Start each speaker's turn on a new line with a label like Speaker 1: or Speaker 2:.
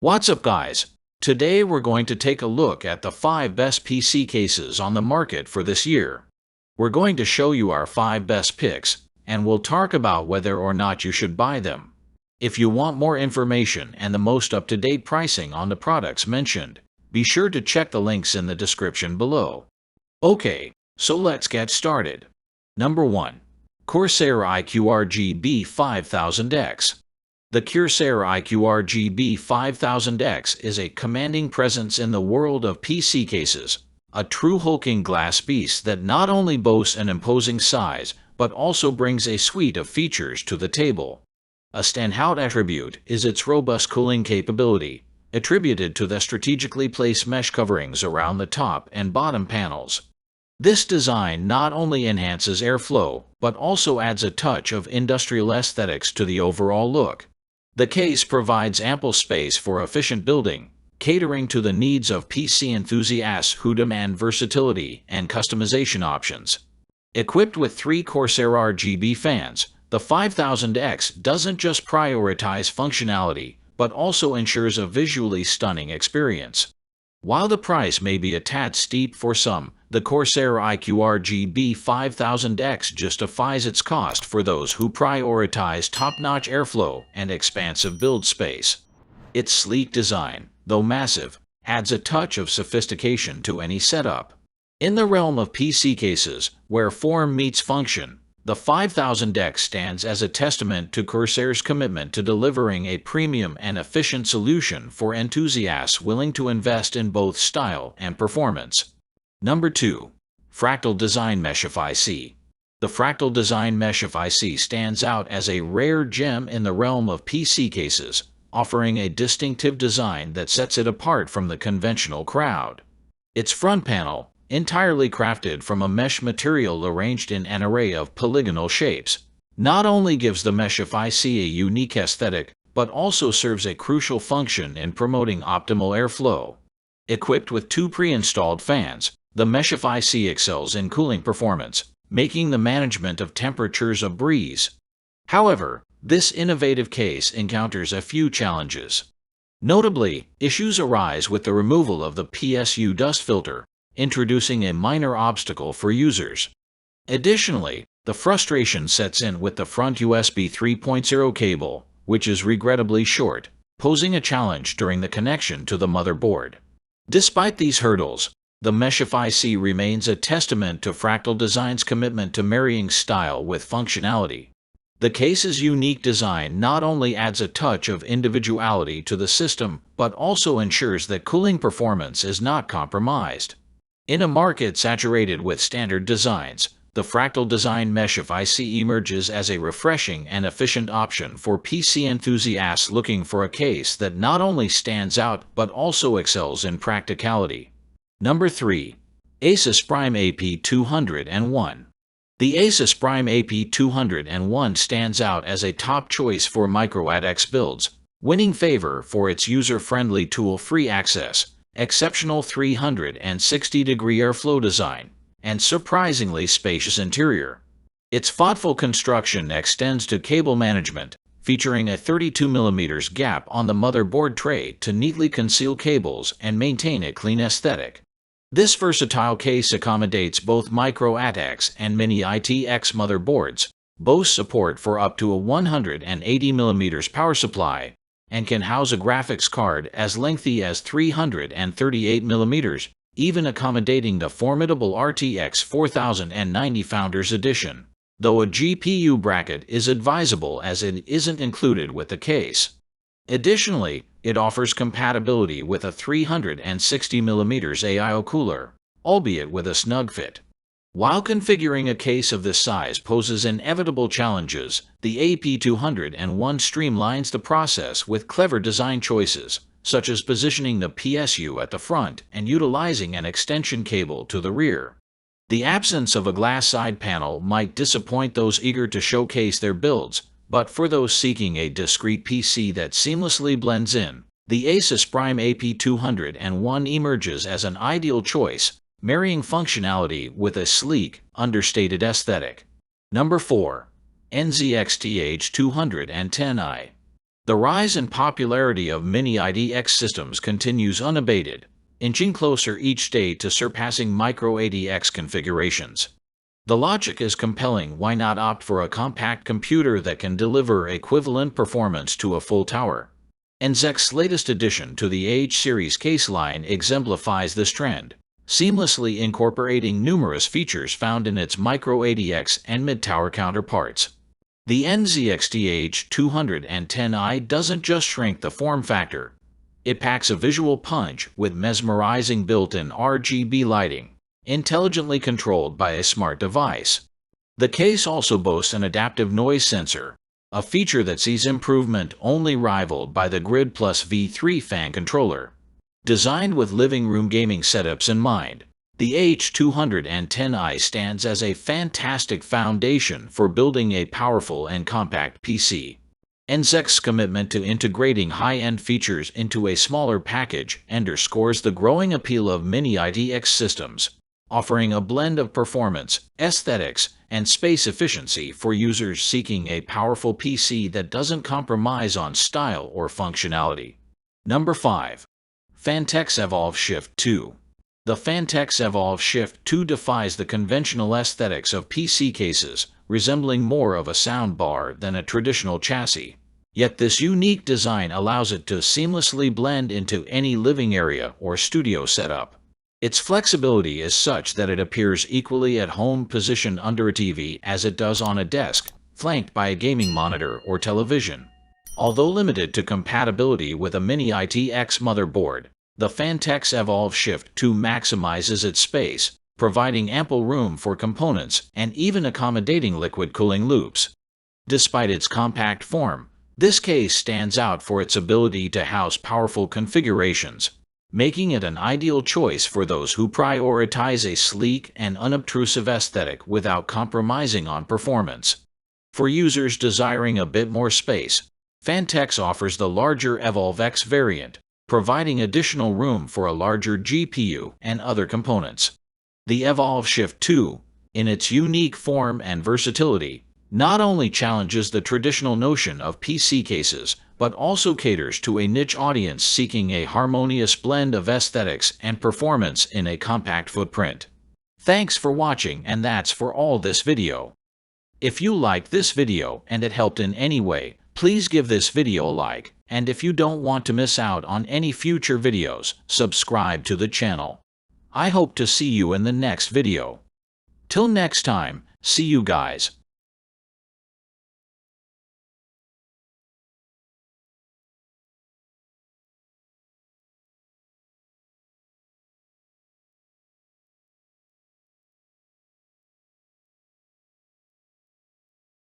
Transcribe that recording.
Speaker 1: What's up, guys? Today we're going to take a look at the 5 best PC cases on the market for this year. We're going to show you our 5 best picks, and we'll talk about whether or not you should buy them. If you want more information and the most up-to-date pricing on the products mentioned, be sure to check the links in the description below. Okay, so let's get started. Number 1. Corsair IQR GB5000X. The Corsair IQR GB5000X is a commanding presence in the world of PC cases, a true hulking glass beast that not only boasts an imposing size, but also brings a suite of features to the table. A standout attribute is its robust cooling capability, attributed to the strategically placed mesh coverings around the top and bottom panels. This design not only enhances airflow, but also adds a touch of industrial aesthetics to the overall look. The case provides ample space for efficient building, catering to the needs of PC enthusiasts who demand versatility and customization options. Equipped with 3 Corsair RGB fans, the 5000X doesn't just prioritize functionality, but also ensures a visually stunning experience. While the price may be a tad steep for some, the Corsair IQR GB5000X justifies its cost for those who prioritize top-notch airflow and expansive build space. Its sleek design, though massive, adds a touch of sophistication to any setup. In the realm of PC cases, where form meets function, the 5000X stands as a testament to Corsair's commitment to delivering a premium and efficient solution for enthusiasts willing to invest in both style and performance. Number 2. Fractal Design Meshify C. The Fractal Design Meshify C stands out as a rare gem in the realm of PC cases, offering a distinctive design that sets it apart from the conventional crowd. Its front panel, entirely crafted from a mesh material arranged in an array of polygonal shapes, not only gives the Meshify C a unique aesthetic, but also serves a crucial function in promoting optimal airflow. Equipped with 2 pre-installed fans, the Meshify C excels in cooling performance, making the management of temperatures a breeze. However, this innovative case encounters a few challenges. Notably, issues arise with the removal of the PSU dust filter, introducing a minor obstacle for users. Additionally, the frustration sets in with the front USB 3.0 cable, which is regrettably short, posing a challenge during the connection to the motherboard. Despite these hurdles, the Meshify C remains a testament to Fractal Design's commitment to marrying style with functionality. The case's unique design not only adds a touch of individuality to the system, but also ensures that cooling performance is not compromised. In a market saturated with standard designs, the Fractal Design Meshify C emerges as a refreshing and efficient option for PC enthusiasts looking for a case that not only stands out but also excels in practicality. Number 3. Asus Prime AP201. The Asus Prime AP201 stands out as a top choice for micro-ATX builds, winning favor for its user-friendly tool-free access, exceptional 360-degree airflow design, and surprisingly spacious interior. Its thoughtful construction extends to cable management, featuring a 32mm gap on the motherboard tray to neatly conceal cables and maintain a clean aesthetic. This versatile case accommodates both micro-ATX and mini-ITX motherboards, boasts support for up to a 180mm power supply, and can house a graphics card as lengthy as 338mm, even accommodating the formidable RTX 4090 Founders Edition, though a GPU bracket is advisable as it isn't included with the case. Additionally, it offers compatibility with a 360mm AIO cooler, albeit with a snug fit. While configuring a case of this size poses inevitable challenges, the AP201 streamlines the process with clever design choices, such as positioning the PSU at the front and utilizing an extension cable to the rear. The absence of a glass side panel might disappoint those eager to showcase their builds, but for those seeking a discreet PC that seamlessly blends in, the Asus Prime AP201 emerges as an ideal choice, marrying functionality with a sleek, understated aesthetic. Number 4. NZXT H210i. The rise in popularity of mini IDX systems continues unabated, inching closer each day to surpassing micro ADX configurations. The logic is compelling. Why not opt for a compact computer that can deliver equivalent performance to a full tower? NZXT's latest addition to the H series case line exemplifies this trend, seamlessly incorporating numerous features found in its micro ADX and mid-tower counterparts. The NZXT H210i doesn't just shrink the form factor. It packs a visual punch with mesmerizing built-in RGB lighting, intelligently controlled by a smart device. The case also boasts an adaptive noise sensor, a feature that sees improvement only rivaled by the Grid Plus V3 fan controller. Designed with living room gaming setups in mind, the H210i stands as a fantastic foundation for building a powerful and compact PC. NZXT's commitment to integrating high-end features into a smaller package underscores the growing appeal of mini IDX systems, offering a blend of performance, aesthetics, and space efficiency for users seeking a powerful PC that doesn't compromise on style or functionality. Number 5. Fantex Evolve Shift 2. The Fantex Evolve Shift 2 defies the conventional aesthetics of PC cases, resembling more of a soundbar than a traditional chassis. Yet this unique design allows it to seamlessly blend into any living area or studio setup. Its flexibility is such that it appears equally at home positioned under a TV as it does on a desk, flanked by a gaming monitor or television. Although limited to compatibility with a mini ITX motherboard, the Fantex Evolve Shift 2 maximizes its space, providing ample room for components and even accommodating liquid cooling loops. Despite its compact form, this case stands out for its ability to house powerful configurations, making it an ideal choice for those who prioritize a sleek and unobtrusive aesthetic without compromising on performance. For users desiring a bit more space, Fantex offers the larger Evolve X variant, providing additional room for a larger GPU and other components. The Evolve Shift 2, in its unique form and versatility, not only challenges the traditional notion of PC cases, but also caters to a niche audience seeking a harmonious blend of aesthetics and performance in a compact footprint. Thanks for watching, and that's for all this video. If you liked this video and it helped in any way, please give this video a like, and if you don't want to miss out on any future videos, subscribe to the channel. I hope to see you in the next video. Till next time, see you guys.